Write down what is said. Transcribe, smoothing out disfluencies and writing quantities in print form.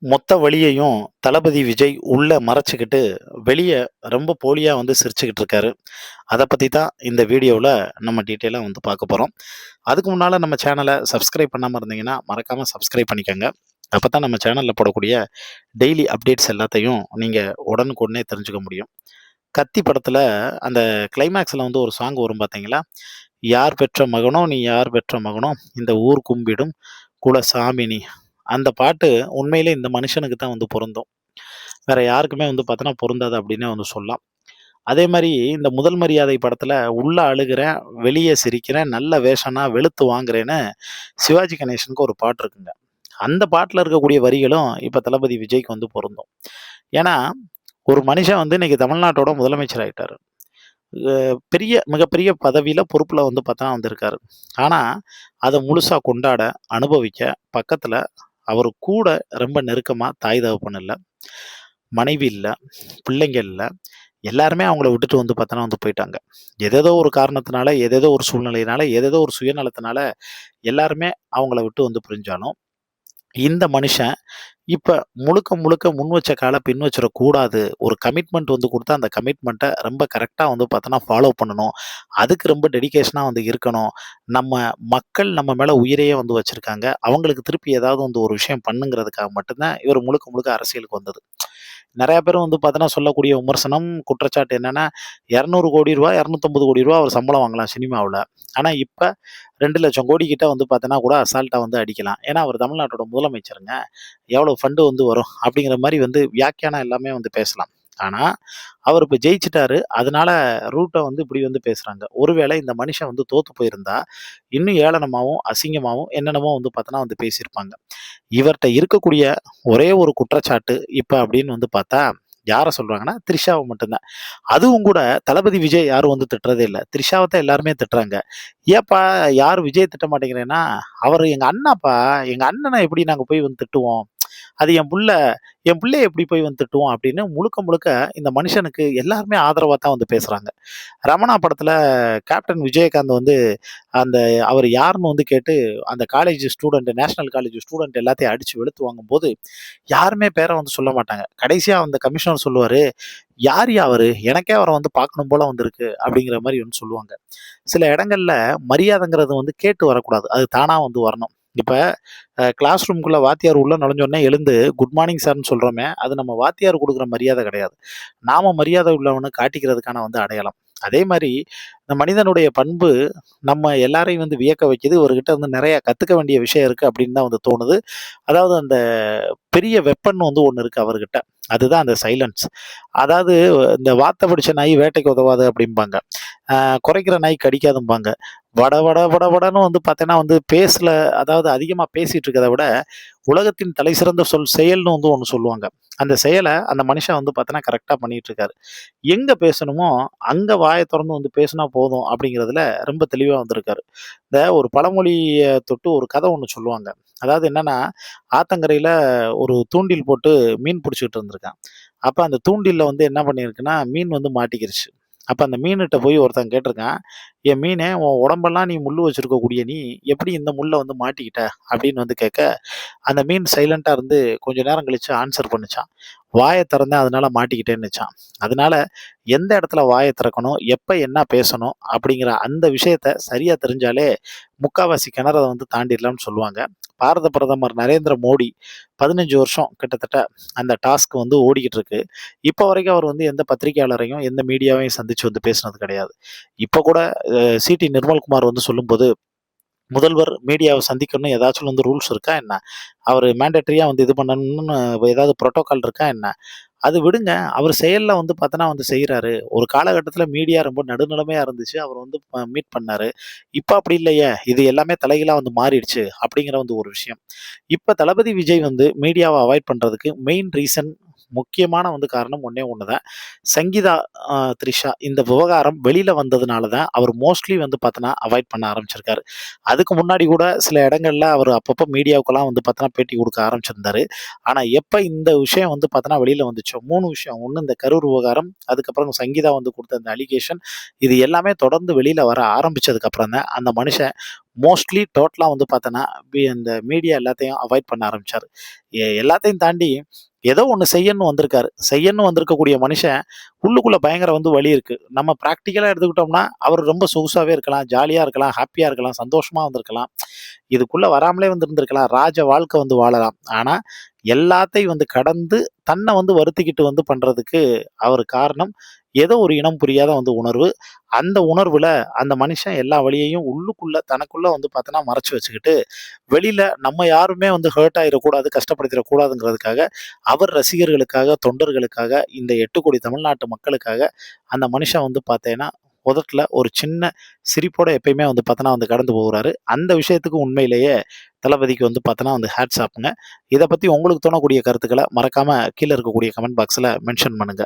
மொத்த வலியையும் தளபதி விஜய் உள்ள மறைச்சுக்கிட்டு, வெளிய ரொம்ப போலியா வந்து சிரிச்சுக்கிட்டு இருக்காரு. அத பத்தி தான் இந்த வீடியோல நம்ம டீட்டெயிலா வந்து பார்க்க போறோம். அதுக்கு முன்னால நம்ம சேனல சப்ஸ்கிரைப் பண்ணாம இருந்தீங்கன்னா, மறக்காம சப்ஸ்கிரைப் பண்ணிக்கங்க. அப்பதான் நம்ம சேனல்ல போடக்கூடிய டெய்லி அப்டேட்ஸ் எல்லாத்தையும் நீங்க உடனுக்குடனே தெரிஞ்சுக்க முடியும். கத்தி படத்துல அந்த கிளைமாக்ஸ்ல வந்து ஒரு சாங் வரும் பார்த்தீங்களா? "யார் பெற்ற மகனோ நீ யார் பெற்ற மகனோ இந்த ஊர் கும்பிடும் குலசாமி நீ." அந்த பாட்டு உண்மையிலே இந்த மனுஷனுக்கு தான் வந்து பொருந்தும். வேற யாருக்குமே வந்து பார்த்தோன்னா பொருந்தாது அப்டின்னே வந்து சொல்லலாம். அதே மாரி இந்த முதல் மரியாதை படத்துல உள்ள அழுகுறேன், வெளிய சிரிக்கிறேன், நல்ல வேஷம்னா வெளுத்து வாங்குறேன்னு சிவாஜி கணேசனுக்கு ஒரு பாட்டு இருக்குங்க. அந்த பாட்டுல இருக்கக்கூடிய வரிகளும் இப்ப தளபதி விஜய்க்கு வந்து பொருந்தும். ஏன்னா, ஒரு மனுஷன் வந்து இன்னைக்கு தமிழ்நாட்டோட முதலமைச்சர் ஆயிட்டாரு. அ மிகப்பெரிய பதவியில, பொறுப்புல வந்து பார்த்தா வந்திருக்காரு. ஆனா, அத முழுசா கொண்டாட, அனுபவிக்க பக்கத்துல அவரு கூட ரொம்ப நெருக்கமா தாய் தகப்பன் இல்ல, மனைவி இல்ல, பிள்ளைங்க இல்ல. எல்லாருமே அவங்கள விட்டுட்டு வந்து பார்த்தோன்னா வந்து போயிட்டாங்க. ஏதேதோ ஒரு காரணத்தினால, ஏதேதோ ஒரு சூழ்நிலையினால, ஏதேதோ ஒரு சுயநலத்தினால எல்லாருமே அவங்கள விட்டு வந்து பிரிஞ்சாலும், இந்த மனுஷன் இப்ப முழுக்க முழுக்க முன் வச்ச கால பின் வச்சிடக்கூடாது. ஒரு கமிட்மெண்ட் வந்து குடுத்தா, அந்த கமிட்மெண்ட்ட ரொம்ப கரெக்ட்டா வந்து பார்த்தோன்னா ஃபாலோ பண்ணணும். அதுக்கு ரொம்ப டெடிகேஷனா வந்து இருக்கணும். நம்ம மக்கள் நம்ம மேல உயிரையே வந்து வச்சிருக்காங்க. அவங்களுக்கு திருப்பி ஏதாவது வந்து ஒரு விஷயம் பண்ணுங்கிறதுக்காக மட்டும் தான் இவர் முழுக்க முழுக்க அரசியலுக்கு வந்தது. நெறைய பேர் வந்து பார்த்தோன்னா சொல்லக்கூடிய விமர்சனம், குற்றச்சாட்டு என்னன்னா, ரூ. 200,00,00,000 ரூ. 250,00,00,000 அவர் சம்பளம் வாங்கலாம் சினிமாவுல. ஆனா இப்ப 2,00,000,00,000 கிட்ட வந்து பார்த்தோன்னா கூட அசால்ட்டா வந்து அடிக்கலாம். ஏன்னா, அவர் தமிழ்நாட்டோட முதலமைச்சருங்க. எவ்வளோ ஃபண்ட் வந்து வரும்? அப்படிங்கிற மாரி வந்து வியாக்கியானம் எல்லாமே வந்து பேசலாம். ஆனா, அவர் இப்ப ஜெயிச்சுட்டாரு. அதனால ரூட்ட வந்து இப்படி வந்து பேசுறாங்க. ஒருவேளை இந்த மனுஷன் வந்து தோத்து போயிருந்தா, இன்னும் ஏளனமாவும், அசிங்கமாவும் என்னென்னமோ வந்து பார்த்தோன்னா வந்து பேசியிருப்பாங்க. இவர்ட்ட இருக்கக்கூடிய ஒரே ஒரு குற்றச்சாட்டு இப்ப அப்படின்னு வந்து பார்த்தா, யார சொல்றாங்கன்னா, த்ரிஷாவ மட்டும் தான். அதுவும் கூட தளபதி விஜய் யாரும் வந்து திட்டுறதே இல்ல. த்ரிஷாவ தான் எல்லாருமே திட்டுறாங்க. "ஏப்பா யாரும் விஜய திட்ட மாட்டேங்கிறேன்னா, அவரு எங்க அண்ணாப்பா. எங்க அண்ணன எப்படி நாங்க போய் வந்து திட்டுவோம்? அது என் புள்ளைய எப்படி போய் வந்து திட்டுவோம்?" அப்படின்னு முழுக்க முழுக்க இந்த மனுஷனுக்கு எல்லாருமே ஆதரவா தான் வந்து பேசுறாங்க. ரமணா படத்துல கேப்டன் விஜயகாந்த் வந்து அந்த அவர் யாருன்னு வந்து கேட்டு, அந்த college student national college student எல்லாத்தையும் அடிச்சு வெளுத்து வாங்கும்போது, யாருமே பேர வந்து சொல்ல மாட்டாங்க. கடைசியா அந்த கமிஷனர் சொல்லுவாரு, "யார்யா அவரு? எனக்கே அவர வந்து பார்க்கணும் போல வந்திருக்கு." அப்படிங்கிற மாரி வந்து சொல்லுவாங்க. சில இடங்கள்ல மரியாதைங்கிறது வந்து கேட்டு வரக்கூடாது. அது தானா வந்து வரணும். இப்ப கிளாஸ் ரூம்குள்ள வாத்தியார் உள்ள நுழைஞ்சோனே எழுந்து குட் மார்னிங் சார்ன்னு சொல்றோமே, அது நம்ம வாத்தியார் குடுக்குற மரியாதை கிடையாது. நாம மரியாதை உள்ளவன்னு காட்டிக்கிறதுக்கான வந்து அடையாளம். அதே மாரி இந்த மனிதனுடைய பண்பு நம்ம எல்லாரையும் வந்து வியக்க வைக்குது. இவர்கிட்ட வந்து நெறைய கத்துக்க வேண்டிய விஷயம் இருக்கு அப்படின்னு தான் வந்து தோணுது. அதாவது அந்த பெரிய வெப்பன் வந்து ஒண்ணு இருக்கு அவர்கிட்ட. அதுதான் அந்த சைலன்ஸ். அதாவது இந்த "வாத்த பிடிச்ச நாய் வேட்டைக்கு உதவாது" அப்படிம்பாங்க. குறைக்கிற நாய் கடிக்காதும்பாங்க. வட வட வட வடன்னு வந்து பார்த்தேன்னா வந்து அதாவது அதிகமா பேசிட்டு இருக்கிறத விட, உலகத்தின் தலைசிறந்த சொல் செயல்னு வந்து ஒண்ணு சொல்லுவாங்க. அந்த செயல அந்த மனுஷன் வந்து பார்த்தோன்னா கரெக்ட்டா பண்ணிட்டு இருக்காரு. எங்க பேசணுமோ, அங்க வாய தொறந்து வந்து பேசுனா போதும் அப்படிங்கிறதுல ரொம்ப தெளிவா வந்திருக்காரு. இந்த ஒரு பழமொழிய தொட்டு ஒரு கதை ஒண்ணு சொல்லுவாங்க. அதாவது என்னன்னா, ஆத்தங்கரையில ஒரு தூண்டில் போட்டு மீன் புடிச்சுக்கிட்டு இருந்திருக்கான். அப்ப அந்த தூண்டில்ல வந்து என்ன பண்ணியிருக்குன்னா, மீன் வந்து மாட்டிக்கிருச்சு. அப்ப அந்த மீனுட்ட போய் ஒருத்தன் கேட்டிருக்கான், "என் மீனே உன் உடம்பெல்லாம் நீ முள்ளு வச்சிருக்கக்கூடிய நீ, எப்படி இந்த முள்ள வந்து மாட்டிக்கிட்ட?" அப்படின்னு வந்து கேட்க, அந்த மீன் சைலன்ட்டா இருந்து கொஞ்ச நேரம் கழிச்சு ஆன்ஸர் பண்ணுச்சாம். "வாய திறந்தேன் அதனால மாட்டிக்கிட்டேன்னுச்சாம்." அதனால எந்த இடத்துல வாய திறக்கணும், எப்ப என்ன பேசணும் அப்படிங்கிற அந்த விஷயத்த சரியா தெரிஞ்சாலே, முக்காவாசி கிணற வந்து தாண்டிடலாம்னு சொல்லுவாங்க. பாரத பிரதமர் நரேந்திர மோடி 15 வருஷம் கிட்டத்தட்ட அந்த டாஸ்க் வந்து ஓடிக்கிட்டு இருக்கு. இப்ப வரைக்கும் அவர் வந்து எந்த பத்திரிக்கையாளரையும், எந்த மீடியாவையும் சந்திச்சு வந்து பேசினது கிடையாது. இப்ப கூட சிடி நிர்மல்குமார் வந்து சொல்லும்போது, முதல்வர் மீடியாவ சந்திக்கணும்னு ஏதாச்சும் வந்து ரூல்ஸ் இருக்கா என்ன? அவரு மேண்டேட்டரியா வந்து இது பண்ணணும்னு ஏதாவது புரோட்டோகால் இருக்கா என்ன? அது விடுங்க. அவரு செயல்ல வந்து பார்த்தோன்னா வந்து செய்றாரு. ஒரு காலகட்டத்தில மீடியா ரொம்ப நடுநிலைமையா இருந்துச்சு. அவர் வந்து மீட் பண்ணாரு. இப்ப அப்படி இல்லையே. இது எல்லாமே தலைகீழா வந்து மாறிடுச்சு. அப்படிங்கிற வந்து ஒரு விஷயம். இப்ப தளபதி விஜய் வந்து மீடியாவ அவாய்ட் பண்றதுக்கு மெயின் ரீசன் முக்கியமான வந்து காரணம் ஒண்ணே ஒண்ணு தான். சங்கீதா, த்ரிஷா இந்த விவகாரம் வெளியில வந்ததுனால தான் அவர் மோஸ்ட்லி வந்து பார்த்தோன்னா அவாய்ட் பண்ண ஆரம்பிச்சிருக்காரு. அதுக்கு முன்னாடி கூட சில இடங்கள்ல அவரு அப்பப்போ மீடியாவுக்கெல்லாம் வந்து பார்த்தோன்னா பேட்டி குடுக்க ஆரம்பிச்சிருந்தாரு. ஆனா எப்ப இந்த விஷயம் வந்து பார்த்தோன்னா வெளியில வந்துச்சோ 3 விஷயம். ஒண்ணு இந்த கரூர் விவகாரம், அதுக்கப்புறம் சங்கீதா வந்து குடுத்த அந்த அலிகேஷன் இது எல்லாமே தொடர்ந்து வெளியில வர ஆரம்பிச்சதுக்கு அப்புறம் தான் அந்த மனுஷன் மோஸ்ட்லி டோட்டலா வந்து பார்த்தோன்னா, இந்த மீடியா எல்லாத்தையும் அவாய்ட் பண்ண ஆரம்பிச்சாரு. எல்லாத்தையும் தாண்டி ஏதோ ஒண்ணு செய்யணும்னு வந்திருக்காரு. செய்யணும்னு வந்திருக்கக்கூடிய மனுஷன், உள்ளுக்குள்ள பயங்கர வந்து வலி இருக்கு. நம்ம பிராக்டிகலா எடுத்துக்கிட்டோம்னா, அவர் ரொம்ப சொகுசாவே இருக்கலாம், ஜாலியா இருக்கலாம், ஹேப்பியா இருக்கலாம், சந்தோஷமா வந்திருக்கலாம். இதுக்குள்ள வராமலே வந்து இருந்திருக்கலாம். ராஜ வாழ்க்கை வந்து வாழலாம். ஆனா, எல்லாத்தையும் வந்து கடந்து தன்னை வந்து வருத்திக்கிட்டு வந்து பண்றதுக்கு அவர் காரணம், ஏதோ ஒரு இனம் புரியாத வந்து உணர்வு. அந்த உணர்வுல அந்த மனுஷன் எல்லா வலியையும் உள்ளுக்குள்ள தனக்குள்ள வந்து பார்த்தோன்னா மறைச்சு வச்சுக்கிட்டு, வெளியில நம்ம யாருமே வந்து ஹர்ட் ஆயிறக்கூடாது, கஷ்டப்படுத்திறக்கூடாதுங்கிறதுக்காக, அவர் ரசிகர்களுக்காக, தொண்டர்களுக்காக, இந்த 8,00,00,000 தமிழ்நாட்டு மக்களுக்காக அந்த மனுஷன் வந்து பார்த்தேன்னா, உதட்டுல ஒரு சின்ன சிரிப்போட எப்பயுமே வந்து பார்த்தோன்னா வந்து கடந்து போகுறாரு. அந்த விஷயத்துக்கு உண்மையிலேயே தளபதிக்கு வந்து பார்த்தோன்னா வந்து ஹேட்ஸ் ஆஃப்ங்க. இத பத்தி உங்களுக்கு தோணக்கூடிய கருத்துக்கள மறக்காம கீழ இருக்கக்கூடிய கமெண்ட் பாக்ஸ்ல மென்ஷன் பண்ணுங்க.